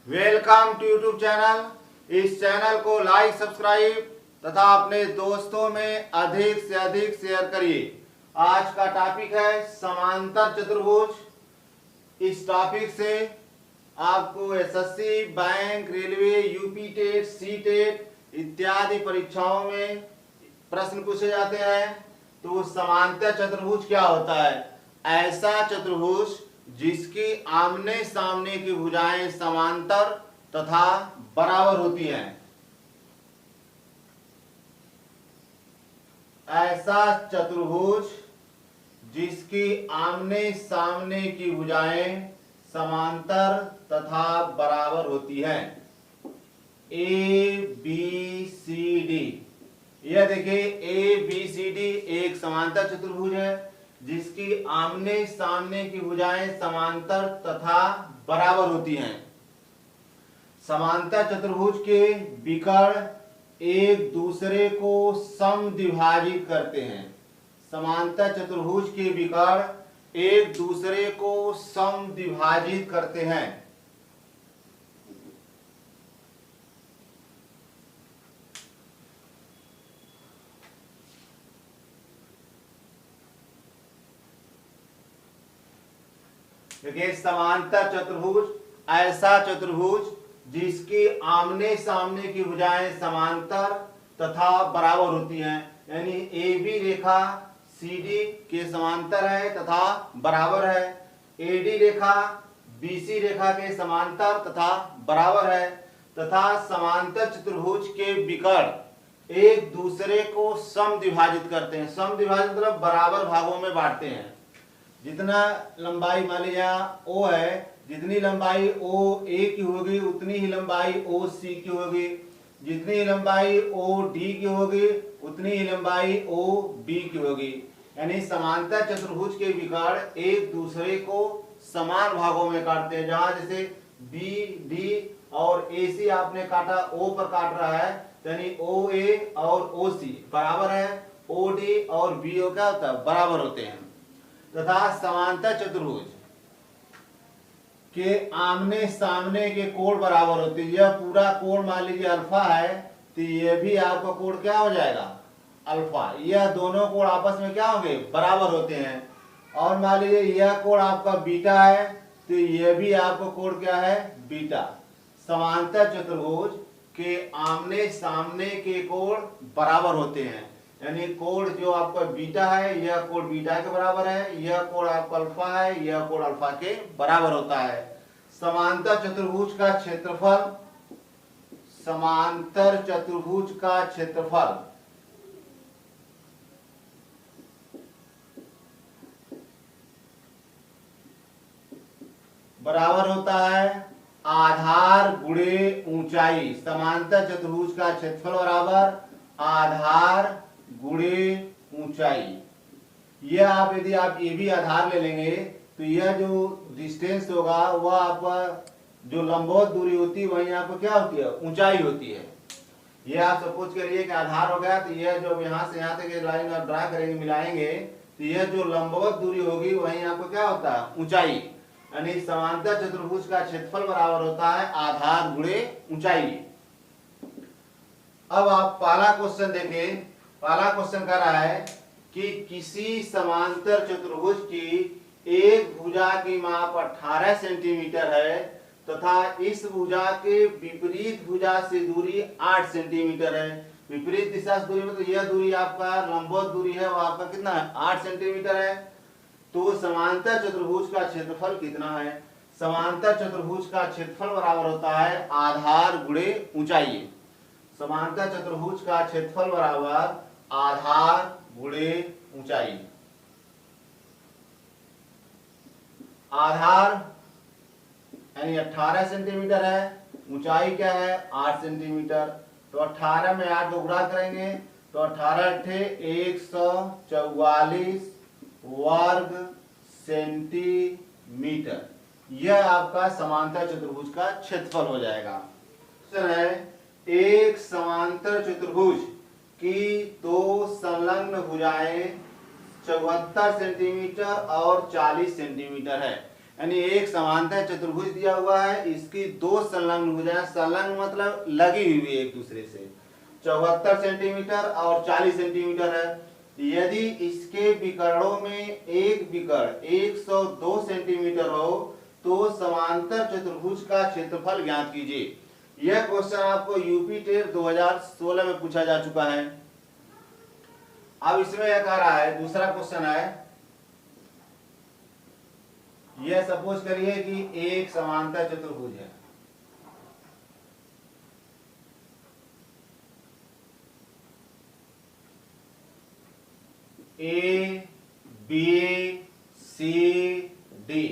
Welcome to YouTube channel. इस channel को like subscribe तथा अपने दोस्तों में अधिक से अधिक शेयर करिए। आज का टॉपिक है समांतर चतुर्भुज। इस टॉपिक से आपको SSC, bank, railway, UP TET, C TET इत्यादि परीक्षाओं में प्रश्न पूछे जाते हैं। तो समांतर चतुर्भुज क्या होता है? ऐसा चतुर्भुज जिसकी आमने सामने की भुजाएं समांतर तथा बराबर होती हैं। ऐसा चतुर्भुज जिसकी आमने सामने की भुजाएं समांतर तथा बराबर होती हैं। ए बी सी डी, यह देखिए ए बी सी डी एक समांतर चतुर्भुज है जिसकी आमने सामने की भुजाएं समांतर तथा बराबर होती हैं। समांतर चतुर्भुज के विकर्ण एक दूसरे को समद्विभाजित करते हैं। समांतर चतुर्भुज के विकर्ण एक दूसरे को समद्विभाजित करते हैं। देखिए, समांतर चतुर्भुज ऐसा चतुर्भुज जिसकी आमने सामने की भुजाएं समांतर तथा बराबर होती हैं। यानी A B Rekha C D के समांतर है तथा बराबर है। A D Rekha B C रेखा के समांतर तथा बराबर है। तथा समांतर चतुर्भुज के विकर्ण एक दूसरे को समद्विभाजित करते हैं। समद्विभाजित मतलब बराबर भागों में बांटते हैं। जितना लंबाई मान लीजिए ओ है, जितनी लंबाई ओ ए की होगी उतनी ही लंबाई ओ सी की होगी। जितनी ही लंबाई ओ डी की होगी उतनी ही लंबाई ओ बी की होगी। यानी समांतर चतुर्भुज के विकर्ण एक दूसरे को समान भागों में काटते हैं। जहां जैसे बी डी और ए सी आपने काटा, ओ पर काट रहा है, यानी ओ ए और ओ सी बराबर है। ओ डी और बी ओ क्या होता है? बराबर होते हैं। तथा समांतर चतुर्भुज के आमने सामने के कोण बराबर होते हैं। यह पूरा कोण मान लीजिए अल्फा है तो यह भी आपका कोण क्या हो जाएगा? अल्फा। यह दोनों कोण आपस में क्या होंगे? बराबर होते हैं। और मान लीजिए यह कोण आपका बीटा है तो यह भी आपका कोण क्या है? बीटा। समांतर चतुर्भुज के आमने सामने के कोण बराबर होते हैं। यानी कोण जो आपका बीटा है यह कोण बीटा के बराबर है, यह कोण आपका अल्फा है, यह कोण अल्फा के बराबर होता है। समांतर चतुर्भुज का क्षेत्रफल, समांतर चतुर्भुज का क्षेत्रफल बराबर होता है आधार गुणे ऊंचाई। समांतर चतुर्भुज का क्षेत्रफल बराबर आधार गुणे ऊंचाई। यह आप यदि आप ये भी आधार ले लेंगे तो यह जो डिस्टेंस होगा वह आपका जो लंबवत दूरी होती है वही आपको क्या होती है? ऊंचाई होती है। यह आप सपोज करिए कि आधार हो गया तो यह जो यहाँ से यहाँ तक लाइन आप ड्रा करेंगे, मिलाएंगे, तो यह जो लंबवत दूरी होगी वही आपको क्या होता है? ऊंचाई। यानी समांतर चतुर्भुज का क्षेत्रफल बराबर होता है आधार गुणे ऊंचाई। अब आप पहला क्वेश्चन देखें। पहला क्वेश्चन कह रहा है कि किसी समांतर चतुर्भुज की एक भुजा की माप 18 सेंटीमीटर है तथा इस भुजा के विपरीत भुजा से दूरी 8 सेंटीमीटर है। विपरीत दिशा से दूरी मतलब यह दूरी आपका लंबवत दूरी है, वो आपका कितना है? 8 सेंटीमीटर है। तो समांतर चतुर्भुज का क्षेत्रफल कितना है? समांतर चतुर्भुज का क्षेत्रफल बराबर होता है आधार गुणे ऊंचाई। समांतर चतुर्भुज का क्षेत्रफल बराबर आधार गुणे ऊंचाई। आधार यानी 18 सेंटीमीटर है, ऊंचाई क्या है? 8 सेंटीमीटर। तो 18 में 8 को गुणा करेंगे तो 18 अट्ठे 144 वर्ग सेंटीमीटर। यह आपका समांतर चतुर्भुज का क्षेत्रफल हो जाएगा। एक समांतर चतुर्भुज की दो संलग्न भुजाएं 74 सेंटीमीटर और 40 सेंटीमीटर है। यानी एक समांतर चतुर्भुज दिया हुआ है, इसकी दो संलग्न भुजाएं, संलग्न मतलब लगी हुई एक दूसरे से, 74 सेंटीमीटर और 40 सेंटीमीटर है। यदि इसके विकर्णों में एक विकर्ण 102 सेंटीमीटर हो तो समांतर चतुर्भुज का क्षेत्रफल ज्ञात कीजिए। यह क्वेश्चन आपको यूपी टेट 2016 में पूछा जा चुका है। अब इसमें यह कह रहा है, दूसरा क्वेश्चन है, यह सपोज करिए कि एक समांतर चतुर्भुज है, A B C D,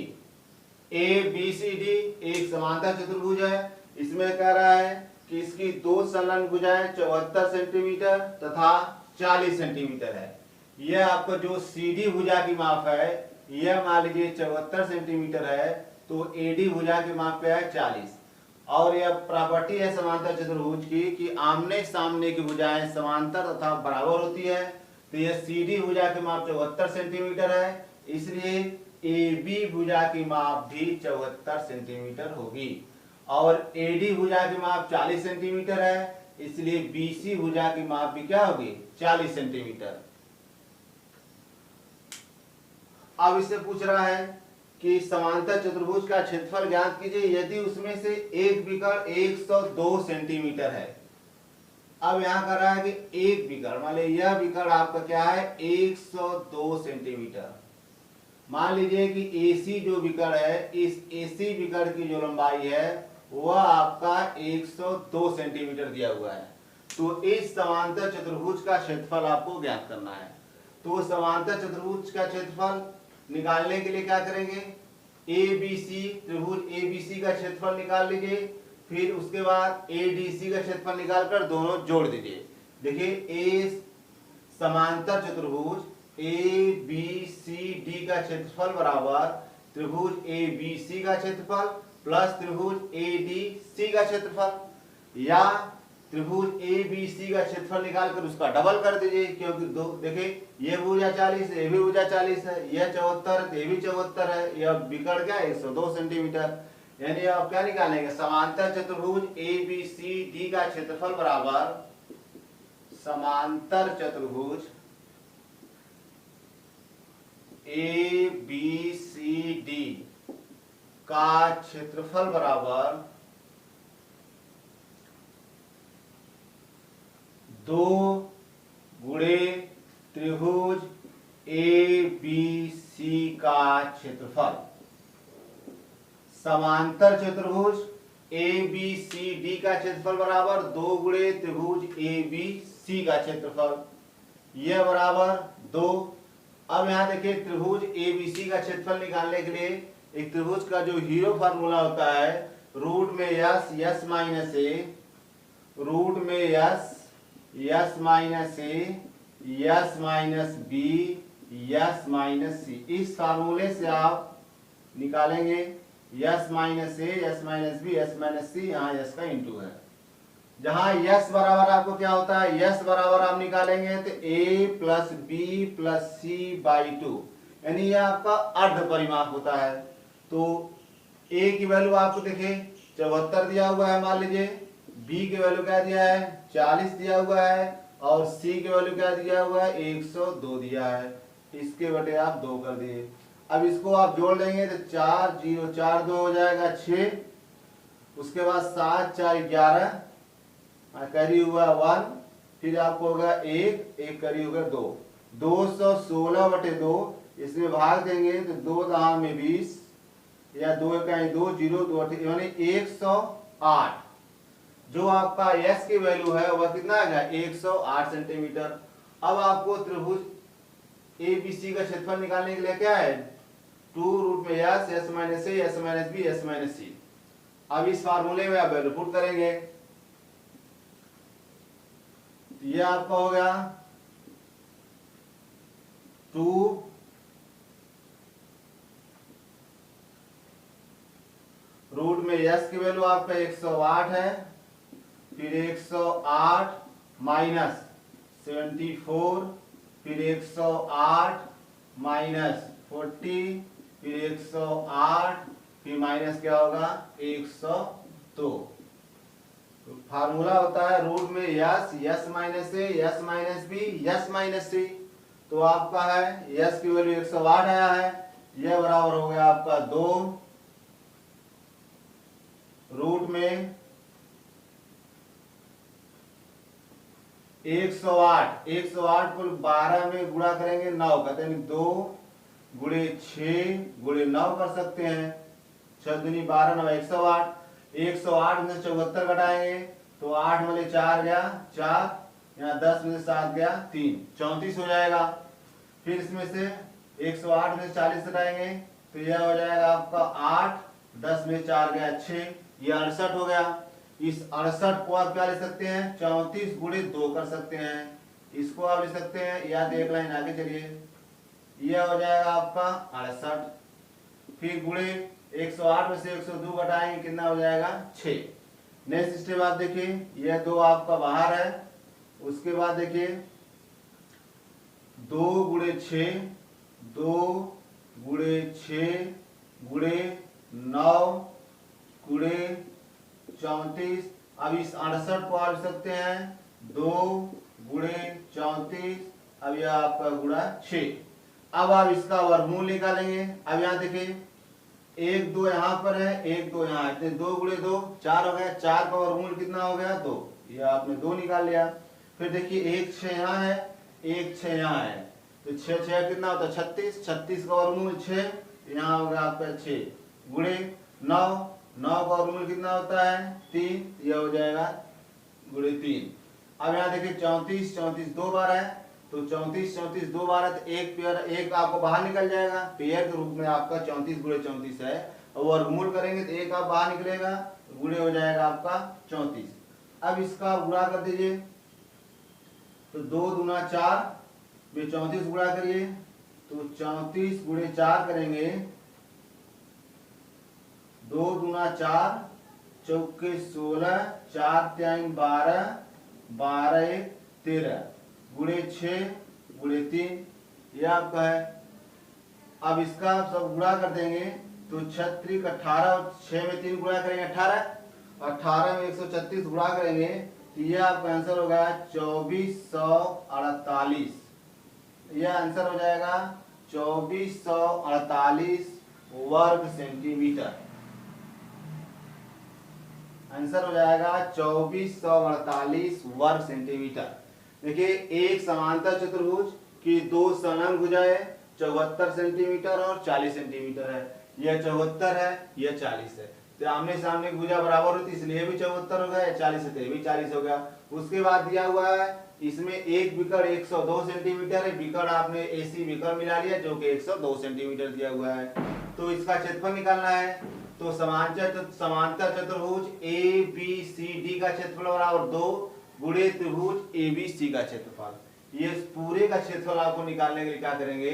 A B C D एक समांतर चतुर्भुज है। इसमें कह रहा है कि इसकी दो संलग्न भुजाएं 74 सेंटीमीटर तथा 40 सेंटीमीटर है। यह आपको जो सीडी भुजा की माप है, यह मान लीजिए 74 सेंटीमीटर है, तो एडी भुजा की माप क्या है 40। और यह प्रॉपर्टी है समांतर चतुर्भुज की कि आमने सामने की भुजाएं समांतर तथा बराबर होती है। तो यह सीडी भुजा की माप 74 सेंटीमीटर है, इसलिए AB भुजा की माप भी 74 सेंटीमीटर होगी। और AD भुजा की माप 40 सेंटीमीटर है, इसलिए BC भुजा की माप भी क्या होगी 40 सेंटीमीटर। अब इससे पूछ रहा है कि समांतर चतुर्भुज का क्षेत्रफल ज्ञात कीजिए यदि उसमें से एक विकर्ण 102 सेंटीमीटर है। अब यहां कर रहा है कि एक विकर्ण, मान लीजिए यह विकर्ण आपका क्या है 102 सेंटीमीटर। मान लीजिए कि AC जो विकर्ण है, इस AC विकर्ण की जो लंबाई है वह आपका 102 सेंटीमीटर दिया हुआ है। तो इस समांतर चतुर्भुज का क्षेत्रफल आपको ज्ञात करना है। तो समांतर चतुर्भुज का क्षेत्रफल निकालने के लिए क्या करेंगे, ABC त्रिभुज ABC का क्षेत्रफल निकाल लीजिए, फिर उसके बाद ADC का क्षेत्रफल निकालकर दोनों जोड़ दीजिए। देखिए ए समांतर चतुर्भुज ABCD का क्षेत्रफल बराबर त्रिभुज ABC का क्षेत्रफल प्लस त्रिभुज ADC का क्षेत्रफल, या त्रिभुज ABC का क्षेत्रफल निकालकर उसका डबल कर दीजिए, क्योंकि दो देखिए ये भुजा 40 है, ये भी भुजा 40 है, यह 74 है, ये भी 74 है, यह विकर्ण क्या 102 सेंटीमीटर। यानी आप क्या निकालेंगे, समांतर चतुर्भुज ABCD का क्षेत्रफल बराबर समांतर चतुर्भुज ABCD का क्षेत्रफल बराबर 2 गुणे त्रिभुज ABC का क्षेत्रफल। समांतर चतुर्भुज ABCD का क्षेत्रफल बराबर 2 गुणे त्रिभुज ABC का क्षेत्रफल, यह बराबर 2। अब यहां देखिए त्रिभुज ABC का क्षेत्रफल निकालने के लिए एक त्रिभुज का जो हीरो फार्मूला होता है, रूट में यस माइनस ए, रूट में यस माइनस ए, yes minus B, yes minus c. इस फार्मूले से आप निकालेंगे यस माइनस ए, yes minus B, yes minus c, यहाँ यस का इंटू है। जहां यस बराबर आपको क्या होता है, यस बराबर आप निकालेंगे तो a plus B plus C by 2, यानी यह आपका अर्ध परिमाप होता है। तो a की वैल्यू आपको देखे 74 दिया हुआ है मान लीजिए, b की वैल्यू क्या दिया है 40 दिया हुआ है, और c की वैल्यू क्या दिया हुआ है 102 दिया है। इसके बटे आप 2 कर दिए। अब इसको आप जोड़ देंगे तो 4 0 4 2 हो जाएगा 6, उसके बाद 7 4 11, करी हुआ 1, फिर आपको होगा 1 करी होगा 2, 216 बटे 2, इसमें भाग देंगे तो 2 दहा में 20, या 2 इकाई 2 0 2 यानी 108। जो आपका s की वैल्यू है वह कितना आएगा 108 सेंटीमीटर। अब आपको त्रिभुज ABC का क्षेत्रफल निकालने के लिए क्या है, 2 रूट में यस माइनस ए, yes minus B, yes minus c. अब इस फार्मूले में आप वैल्यू पुट करेंगे, ये आपका हो गया 2 रूट में यस की वैल्यू आपका 108 है, फिर 108 माइनस 74, फिर 108 माइनस 40, फिर 108, फिर माइनस क्या होगा 102। तो फार्मूला होता है रूट में यस, यस माइनस ए, yes minus B, yes minus c. तो आपका है यस की वैल्यू 108 आया है, यह बराबर हो गया आपका 2 रूट में 108। 108 को 12 में गुणा करेंगे 9 का, यानी 2 गुणे 6 गुणे 9 कर सकते हैं। 6 दूनी 12, 9 108। 108 में से 74 घटाएंगे तो 8 में 4 गया 4, यहाँ 10 में से 7 गया 3, 34 हो जाएगा। फिर इसमें से 108 में से 40 घटाएंगे तो यह हो जाएगा आपका 8, 10 में 4 गया 6, यह 68 हो गया। इस 68 को आप क्या ले सकते हैं 34 गुणे 2 कर सकते हैं। इसको आप ले सकते हैं या तो एक लाइन आगे चलिए, यह हो जाएगा आपका 68। फिर गुणे 108 में से 102 घटाएंगे कितना हो जाएगा 6। नेक्स्ट स्टेप आप देखिए, यह 2 आपका बाहर है। उसके बाद देखिए 2 गुणे 6, 2 गुणे 6 गुणे 9 गुणे 34। अब इस 68 को आप लिख सकते हैं 2 गुणे 34, अब यह आपका गुणा 6। अब आप इसका वर्गमूल निकालेंगे। अब यहाँ देखिए 1 2 यहाँ पर है, 1 2 यहाँ है, 2 गुणे 2 4 हो गया। 4 का वर्गमूल कितना हो गया 2, यह आपने 2 निकाल लिया। फिर देखिए 1 6 यहाँ है, 1 6 यहाँ है, तो 6 6 कितना होता है 36। 36 का वर्गमूल 6, यहाँ हो गया आपका 6 गुणे 9, 9 का वर्गमूल कितना होता है 3, यह हो जाएगा गुणे 3। अब यहाँ देखिए 34 34 2 बार है, तो 34 34 2 बार है, तो एक पेयर एक आपको बाहर निकल जाएगा। पेयर के रूप में आपका 34 गुणे 34 है, और वर्गमूल करेंगे तो एक आप बाहर निकलेगा, गुणे हो जाएगा आपका 34। अब इसका गुणा कर दीजिए, तो 2 दूना 4 में 34 गुणा करिए, तो 34 गुणे 4 करेंगे, 2 दूना 4 चौके 16, 4 3 12, 12 1 13 गुणे 6 गुणे 3, यह आपका है। अब इसका सब गुणा कर देंगे तो 36 18, 6 में 3 गुणा करेंगे 18, 18 में 136 गुणा करेंगे तो यह आपका आंसर होगा 2448। यह आंसर हो जाएगा 2448 वर्ग सेंटीमीटर। आंसर हो जाएगा 2448 वर्ग सेंटीमीटर। देखिए एक समांतर चतुर्भुज की 2 संलग्न भुजाएं 74 सेंटीमीटर और 40 सेंटीमीटर है। यह 74 है, यह 40 है, तो आमने सामने की भुजा बराबर होती है, इसलिए भी 74 हो गया, 40 है तो भी 40 हो गया। उसके बाद दिया हुआ है इसमें एक विकर्ण 102 सेंटीमीटर है, विकर्ण आपने एसी विकर्ण मिला लिया जो कि 102 सेंटीमीटर दिया हुआ है। तो इसका क्षेत्रफल निकालना है, तो समांतर चतुर्भुज ए बी सी डी का क्षेत्रफल बराबर 2 गुणे त्रिभुज ए बी सी का क्षेत्रफल। ये पूरे का क्षेत्रफल आपको निकालने के लिए क्या करेंगे,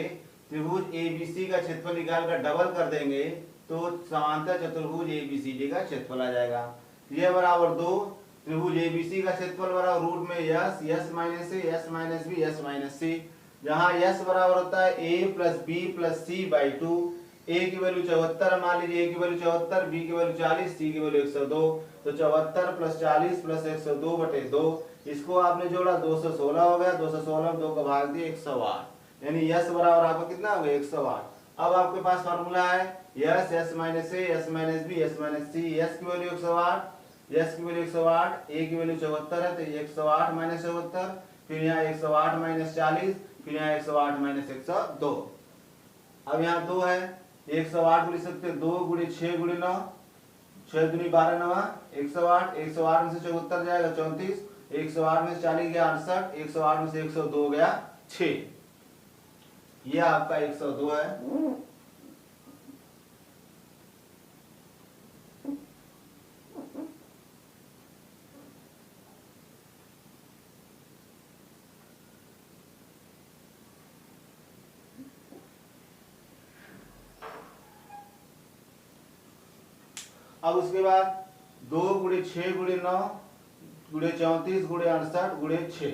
त्रिभुज ए बी सी का क्षेत्रफल निकालकर डबल कर देंगे तो समांतर चतुर्भुज ए बी सी डी का क्षेत्रफल आ जाएगा। यह बराबर 2 त्रिभुज ए बी सी का क्षेत्रफल बराबर रूट में यस, यस माइनस ए, yes minus B, yes minus C, जहां यस बराबर होता है A plus B plus C by 2। A की वैल्यू 74 मान लीजिए, ए की वैल्यू 74, बी की वैल्यू 40, सी की वैल्यू 102, तो 74 प्लस 40 प्लस 102 बटे 2, इसको आपने जोड़ा 216 हो गया, 216 में 2 का भाग दिया 108, यानी यस बराबर आपका कितना हो गया 108। अब आपके पास फार्मूला है यस, यस माइनस ए, yes minus B, yes minus c. S की वैल्यू 108, यस की वैल्यू 108, ए की वैल्यू 74 है तो 108 माइनस 74, फिर यहाँ 108 माइनस 40, फिर यहाँ 108 माइनस 102। अब यहाँ 2 है, 108 को लिख सकते हैं 2 गुणे 6 गुणे 9, 6 दूनी 12 9 108, 108 में से 74 जाएगा 34, 108 में से 40 गया 68, 108 में से 102 गया 6, यह आपका 102 है। अब उसके बाद 2 गुणे 6 गुणे 9 गुणे 34 गुणे 68 गुणे 6।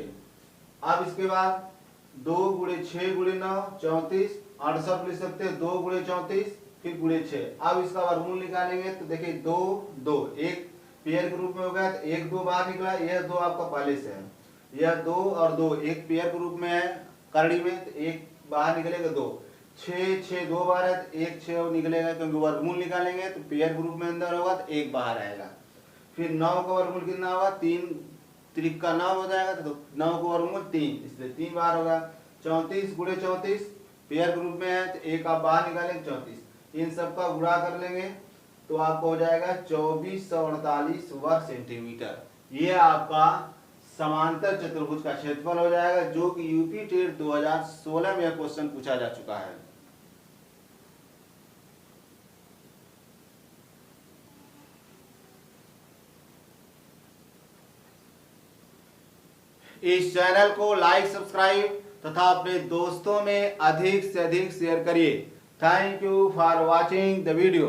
अब इसके बाद 2 गुणे 6 गुणे 9 34, 68 लिख सकते हैं 2 गुणे 34 फिर गुणे 6। अब इसका वर्गमूल निकालेंगे तो देखिए 2 2 एक पेयर के रूप में हो गया, तो 1 2 बाहर निकला, यह 2 आपका पहले से है, यह 2 और 2 एक पेयर के रूप में है करड़ी में, तो एक बाहर निकलेगा 2, 6 6 2 बार है तो 1 6 निकलेगा, क्योंकि वर्गमूल निकालेंगे तो पेयर ग्रुप में अंदर होगा तो 1 बाहर आएगा। फिर 9 का वर्गमूल कितना होगा, 3 3 का 9 हो जाएगा, तो 9 का वर्गमूल 3, इसलिए 3 बाहर होगा। 34 गुणे 34 पेयर ग्रुप में है तो 1 आप बाहर निकालेंगे 34, इन सब का गुणा कर लेंगे तो आपको हो जाएगा 2448 वर्ग सेंटीमीटर। ये आपका समांतर चतुर्भुज का क्षेत्रफल हो जाएगा, जो कि यूपी टेट 2016 में क्वेश्चन पूछा जा चुका है। इस चैनल को लाइक सब्सक्राइब तथा अपने दोस्तों में अधिक से अधिक शेयर करिए। Thank you for watching the video.